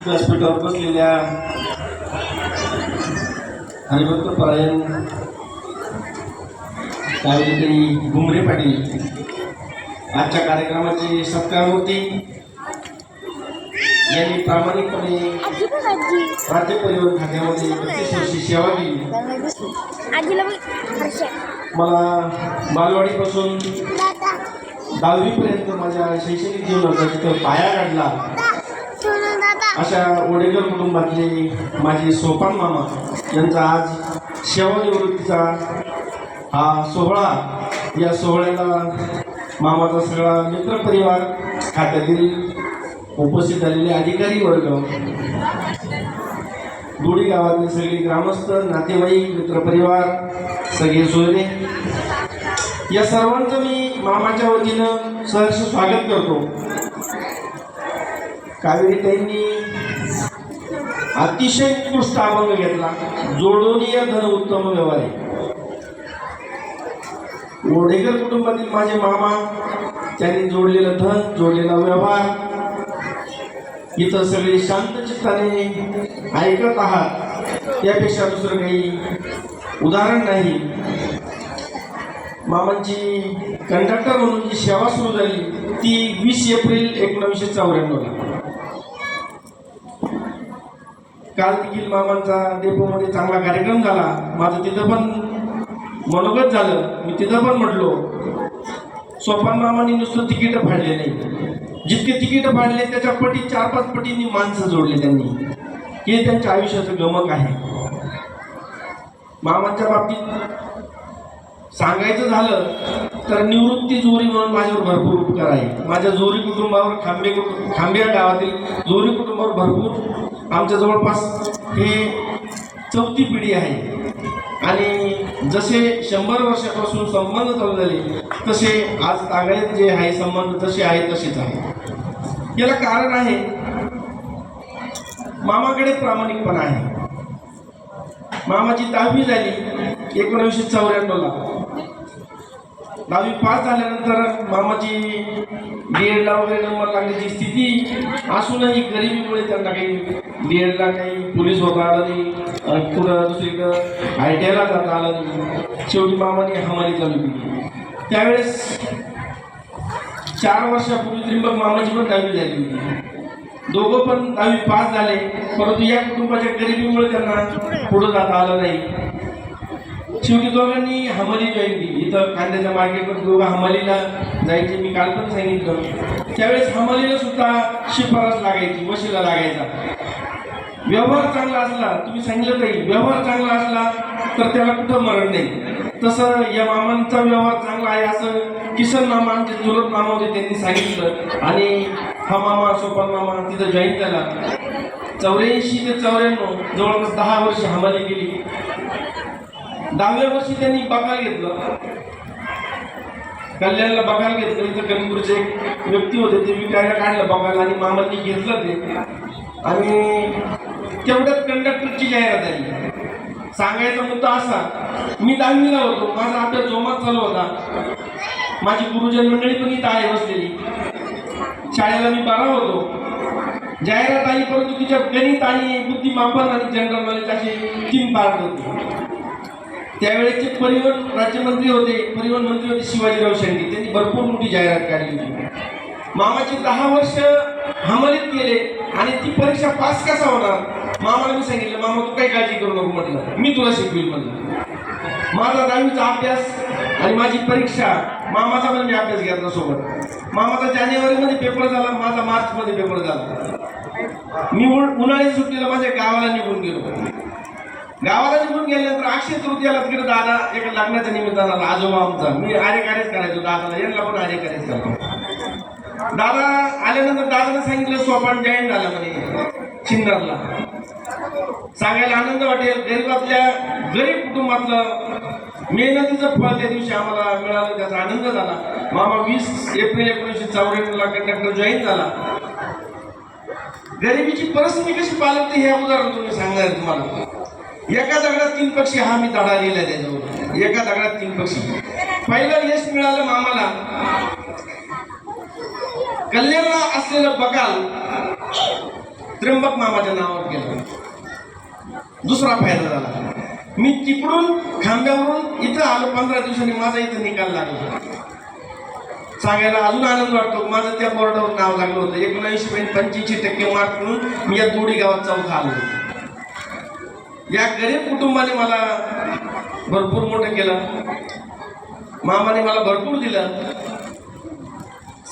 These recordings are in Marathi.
व्यासपीठावर बसलेल्या हरिभक्त परायण कावेरी घुमरे पाटील आजच्या कार्यक्रमाची सत्कारमूर्ती यांनी प्रामाणिकपणे राज्य परिवहन खात्यामध्ये 35 वर्षी सेवा केली. मला बालवाडीपासून 10वी पर्यंत माझ्या शैक्षणिक जीवनाचा तिथं पाया काढला. अशा वडेकर कुटुंबातले माझे सोपान मामा यांचा आज सेवानिवृत्तीचा हा सोहळा. या सोहळ्याला मामाचा सगळा मित्रपरिवार, खात्यातील उपस्थित झालेले अधिकारी वर्ग, दोडी गावातले सगळे ग्रामस्थ, नातेवाईक, मित्रपरिवार, सगळे सोयरे, या सर्वांचं मी मामाच्या वतीनं सहर्ष स्वागत करतो. कावेरीताईंनी अतिशय उत्कृष्ट अभंग घेतला. जोडोनीय धन उत्तम व्यवहार. वडेकर कुटुंबातील माझे मामा, त्यांनी जोडलेलं धन, जोडलेला व्यवहार, इथं सगळे शांत चित्ताने ऐकत आहात, यापेक्षा दुसरं काही उदाहरण नाही. मामांची कंडक्टर म्हणून जी सेवा सुरू झाली ती 20 एप्रिल 1994 काल देखील मामांचा डेपोमध्ये चांगला कार्यक्रम झाला. माझं तिथं पण मनोगत झालं. मी तिथं पण म्हटलो, सोपान मामांनी नुसतं तिकीट फाडले नाही, जितके तिकीट फाडले त्याच्या पटी 4-5 पटींनी माणसं जोडले त्यांनी. हे त्यांच्या आयुष्याचं गमक आहे. मामांच्या बाबतीत सांगायचं झालं तर निवृत्ती जोरी म्हणून माझ्यावर भरपूर उपकार आहे. माझ्या जोरी कुटुंबावर, खांबिया गावातील जोरी कुटुंबावर भरपूर, आमच्या जवळपास हे 4थी पिढी आहे. आणि जसे 100 वर्षापासून संबंध चालू झाले तसे आज तागायत जे आहे संबंध तसे आहे तसेच आहे. याला कारण आहे मामाकडे प्रामाणिकपणा आहे. मामाची 10वी झाली 1994. 10वी पास झाल्यानंतर मामाची D.Edला वगैरे नंबर लागण्याची स्थिती असूनही गरिबीमुळे त्यांना काही D.Edला काही पोलीस होता आलं नाही, पुढं दुसरीकडं ITIला जाता आलं नाही. शेवटी मामाने हमाली चालू केली. त्यावेळेस 4 वर्षापूर्वी त्रिंबक मामाची पण 10वी झाली होती. दोघं पण 10वी पास झाले, परंतु या कुटुंबाच्या गरिबीमुळे त्यांना पुढं जाता आलं नाही. शेवटी दोघांनी हमाली जॉईन केली. इथं कांद्याच्या मार्केटवर दोघं हमालीला जायचे. मी काल पण सांगितलं, त्यावेळेस हमालीला सुद्धा शिफारस लागायची, वशिला लागायचा. व्यवहार चांगला असला, तुम्ही सांगितलं काही व्यवहार चांगला असला तर त्याला कुठं मरण नाही. तसं या मामांचा व्यवहार चांगला आहे असं किसन मामा, आमचे चुलत मामा होते, त्यांनी सांगितलं. आणि हा मामा, सोपान मामा तिथं जॉईन झाला. 84 ते 94 जवळपास 10 वर्ष हमाली केली. 10व्या वर्षी त्यांनी बकाल घेतलं, कल्याणला बकाल घेतलं. इथं कणपूरचे एक व्यक्ती होते, ते विकायला काढलं बकाल आणि मामांनी घेतलं ते. आणि तेवढ्यात कंडक्टरची जाहिरात आली. सांगायचा मुद्दा असा, मी 10वीला होतो, माझा अभ्यास जोमात चालू होता. माझी गुरुजन मंडळी पण इथं आहे बसलेली. शाळेला मी 12 होतो. जाहिरात आली, परंतु तिच्या गणित आणि बुद्धिमापन आणि जनरल नॉलेज असे 3 पार्ट होते. त्यावेळेचे परिवहन राज्यमंत्री होते, परिवहन मंत्री होते शिवाजीराव शेंडे. त्यांनी भरपूर मोठी जाहिरात काढली होती. मामाची 10 वर्ष हमालीत गेले आणि ती परीक्षा पास कसा होणार. मामाला मी सांगितलं, मामा तू काही काळजी करू नको म्हटलं, मी तुला शिकवील म्हटलं. माझा 10वीचा अभ्यास आणि माझी परीक्षा, मामाचा पण मी अभ्यास घेतला सोबत. मामाचा जानेवारीमध्ये पेपर झाला, माझा मार्चमध्ये पेपर झाला. मी उन्हाळी सुट्टीला माझ्या गावाला निघून गेलो. गावाला निघून गेल्यानंतर अक्षय तृतीयाला तिकडे दादा एका लग्नाच्या निमित्तानं आजोबा आमचा, मी आर्यकार्यच करायचो दादाला, यांना पण आर्यकार्यच करतो. दादा आल्यानंतर दादाने सांगितलं सोपान जॉईन झाला म्हणे चिन्नरला. सांगायला आनंद वाटेल. गरीबातल्या गरीब कुटुंबातलं मेहनतीचं फळ त्या दिवशी आम्हाला मिळालं, त्याचा आनंद झाला. मामा 20 एप्रिल 1994 कंडक्टर जॉईन झाला. गरिबीची परिस्थिती कशी पालवते हे उदाहरण तुम्ही सांगणार तुम्हाला. एका दगडात 3 पक्षी हा मी धडा लिहिला त्याच्यावर. एका दगडात 3 पक्षी. पहिलं यश मिळालं मामाला कल्याणला असलेलं बकाल त्र्यंबक मामाच्या नावावर केलं. दुसरा फायदा झाला, मी तिकडून खांब्यावरून इथं आलो 15 दिवसांनी माझा इथं निकाल लागला. सांगायला अजून आनंद वाटतो, माझं त्या बोर्डावर नाव लागलं होतं. 79.85% मार्क म्हणून मी या दोडी गावात चौथा आलो. या गरीब कुटुंबाने मला भरपूर मोठं केलं, मामाने मला भरपूर दिलं.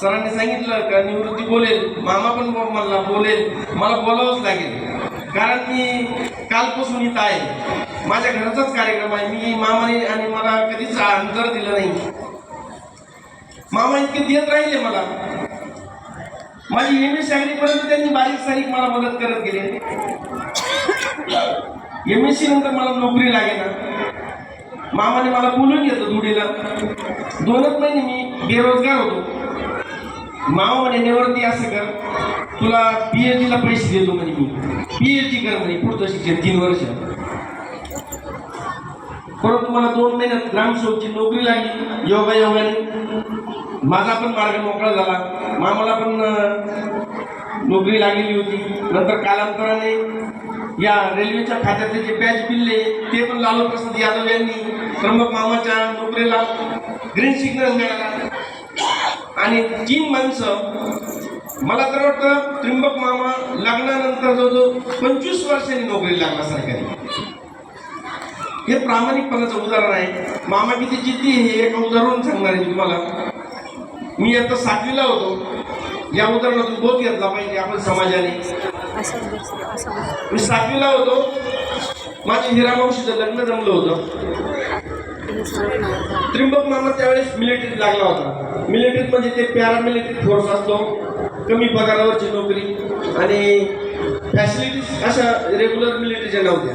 सरांनी सांगितलं का निवृत्ती बोलेल, मामा पण मला बोलेल, मला बोलावंच लागेल, कारण मी कालपासून इथं आहे. माझ्या घराचाच कार्यक्रम आहे. मी मामाने आणि मला कधीच अंतर दिलं नाही. मामा इतके देत राहिले मला. माझी MSc अगदीपर्यंत त्यांनी बारीक सारीक मला मदत करत गेले. MSc नंतर मला नोकरी लागेना. मामाने मला बोलून घेतलं धुळीला. 2च महिने मी बेरोजगार होतो. मामा म्हणे निवृत्ती असं कर, तुला PhD ला पैसे देतो म्हणे. मी PhD कर म्हणे, पुढचं शिक्षण 3 वर्ष. परंतु मला 2 महिन्यात ग्रामसेवकची नोकरी लागली. योगायोगाने माझा पण मार्ग मोकळा झाला. मामाला पण नोकरी लागलेली होती. नंतर कालांतराने या रेल्वेच्या खात्यातले जे बॅच बिल्ले ते पण लालू प्रसाद यादव यांनी त्र्यंबक मामाच्या नोकरीला ग्रीन सिग्नल मिळाला. आणि 3 माणसं, मला तर वाटतं त्र्यंबक मामा लग्नानंतर जो 25 वर्षांनी नोकरी लागला सरकारी. हे प्रामाणिकपणाचं उदाहरण आहे. मामा किती जिद्दी हे एका उदाहरण सांगणार आहे तुम्हाला. मी आता 7वीला होतो. या उदाहरणातून बोध घेतला पाहिजे आपण समाजाने. मी 7वीला होतो. माझ्या हिरा मावशीचं लग्न जमलं होतं. त्र्यंबक मामा त्यावेळेस मिलिटरीत लागला होता. मिलिटरीत म्हणजे ते पॅरामिलिटरी फोर्स असतो, कमी पगारावरची नोकरी आणि फॅसिलिटीज अशा रेग्युलर मिलिटरीच्या नव्हत्या.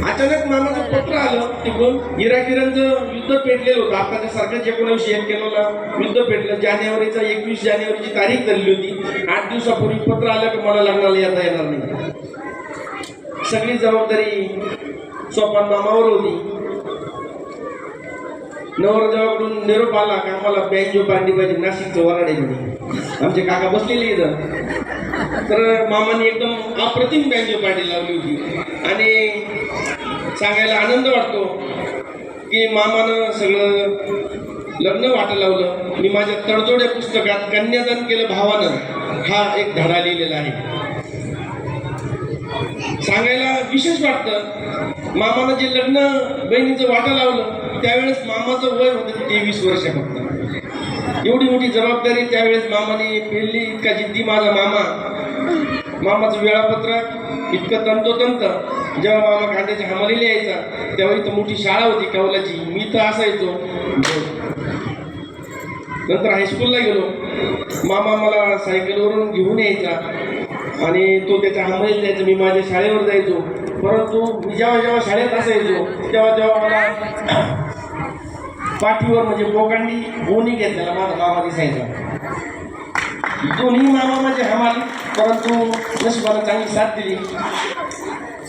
अचानक मामाचं पत्र आलं तिकडून. इराक-इराणचं युद्ध पेटलेलं होतं. आपल्या सारखंच 1991ला युद्ध पेटलं. जानेवारीचा 21 जानेवारीची तारीख धरली होती. 8 दिवसापूर्वी पत्र आलं की मला लग्नाला येता येणार नाही. सगळी जबाबदारी सोपान मामावर होती. नवरदेवाकडून निरोप आला का आम्हाला बँजो पार्टी पाहिजे, नाशिकचं वराडे म्हणे. आमचे काका बसलेले इथं. तर मामाने एकदम अप्रतिम बँजो पार्टी लावली होती. आणि सांगायला आनंद वाटतो की मामानं सगळं लग्न वाटं लावलं. मी माझ्या तडजोड्या पुस्तकात कन्यादान केलं भावानं हा एक धडा लिहिलेला आहे. सांगायला विशेष वाटतं, मामानं जे लग्न बहिणीचं वाटं लावलं त्यावेळेस मामाचं वय होतं 23 वर्ष फक्त. एवढी मोठी जबाबदारी त्यावेळेस मामाने पेलली. इतका जिद्दी माझा मामा. मामाचं वेळापत्रक इतकं तंतोतंत. जेव्हा मामा कांद्याच्या हमालीला यायचा तेव्हा इथं मोठी शाळा होती कौलाची, मी तर असायचो. नंतर हायस्कूलला गेलो. मामा मला सायकलवरून घेऊन यायचा आणि तो त्याच्या हमालीला जायचा, मी माझ्या शाळेवर जायचो. परंतु मी जेव्हा शाळेत असायचो तेव्हा मला पाठीवर म्हणजे बोकांडी गोणी घेतलेला माझा मामा दिसायचा. दोन्ही मामा माझे हमाली, परंतु नशिबाला चांगली साथ दिली.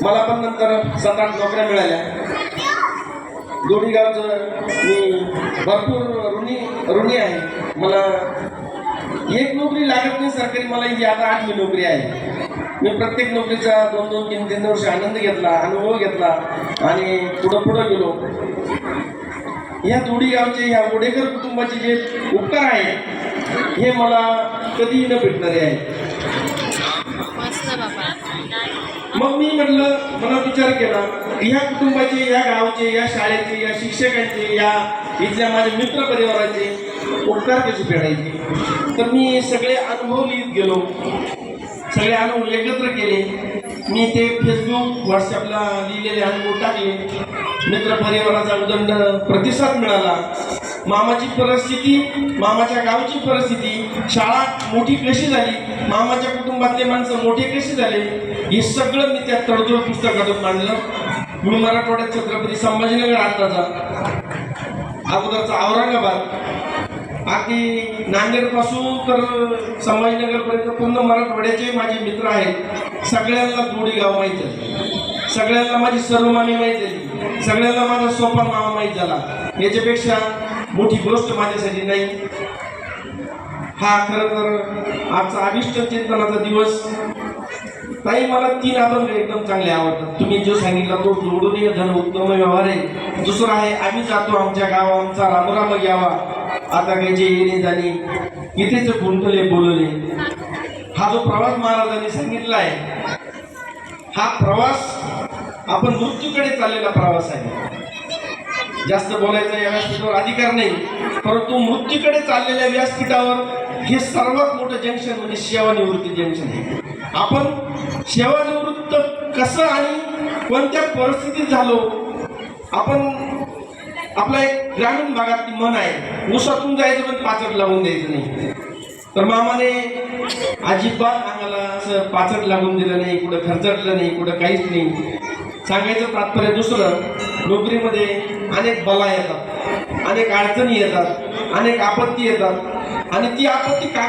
मला पण नंतर 7-8 नोकऱ्या मिळाल्या. दोडीगावचं मी भरपूर ऋणी आहे. मला एक नोकरी लागत नाही सरकारी, मला ही आता 8वी नोकरी आहे. मी प्रत्येक नोकरीचा 2-2, 3-3 वर्ष आनंद घेतला, अनुभव घेतला आणि पुढं गेलो. ह्या दोडीगावचे, ह्या वडेकर कुटुंबाचे जे उपकार आहे हे मला कधीही न भेटणारे आहे. मग मी म्हटलं, मनात विचार केला ह्या कुटुंबाचे, या गावचे, या शाळेचे, या शिक्षकांचे, या इथल्या माझ्या मित्र परिवाराचे उपकार कसे फेडायचे. तर मी सगळे अनुभव लिहित गेलो. सगळे अनुभव एकत्र केले. मी ते फेसबुक, व्हॉट्सअपला लिहिलेले अनुभव टाकले. मित्र परिवाराचा उदंड प्रतिसाद मिळाला. मामाची परिस्थिती, मामाच्या गावची परिस्थिती, शाळा मोठी कशी झाली, मामाच्या कुटुंबातले माणसं मोठे कसे झाले, हे सगळं मी त्या तडजोड पुस्तकातून मांडलं. मी मराठवाड्यात छत्रपती संभाजीनगर आत्ताचा, अगोदरचा औरंगाबाद, अगदी नांदेडपासून तर संभाजीनगरपर्यंत पूर्ण मराठवाड्याचे माझे मित्र आहेत. सगळ्यांना दोडीगाव माहीत आहे, सगळ्यांना माझी सर्वमानी माहीत आहे, सगळ्यांना माझा सोपान मामा माहीत झाला. याच्यापेक्षा मोठी गोष्ट माझ्यासाठी नाही. हा खरं तर आजचा अभिष्ट चिंतनाचा दिवस. ताई, मला 3 अभंग एकदम चांगले आवडतात. तुम्ही जो सांगितला तो जोडून धन उत्तम व्यवहार आहे. दुसरा आहे, आम्ही जातो आमच्या गावा आमचा रामराम घ्यावा, आता कायचे येणे जाणे इथेच गुंतले बोलले. हा जो प्रवास महाराजांनी सांगितला आहे, हा प्रवास आपण मृत्यूकडे चाललेला प्रवास आहे. जास्त बोलायचा या व्यासपीठावर अधिकार नाही, परंतु मृत्यूकडे चाललेल्या व्यासपीठावर हे सर्वात मोठं जंक्शन म्हणजे सेवानिवृत्ती जंक्शन आहे. आपण सेवानिवृत्त कसं आणि कोणत्या परिस्थितीत झालो. आपण आपला एक ग्रामीण भागातली म्हण आहे, ऊसातून जायचं पण पाचट लावून द्यायचं नाही. तर मामाने अजिबात आम्हाला असं पाचट लागून दिलं नाही, कुठं खर्चटलं नाही, कुठं काहीच नाही. सांगायचं तात्पर्य दुसरं, नोकरीमध्ये अनेक बला येतात, अनेक अडचणी येतात, अनेक आपत्ती येतात आणि ती आपत्ती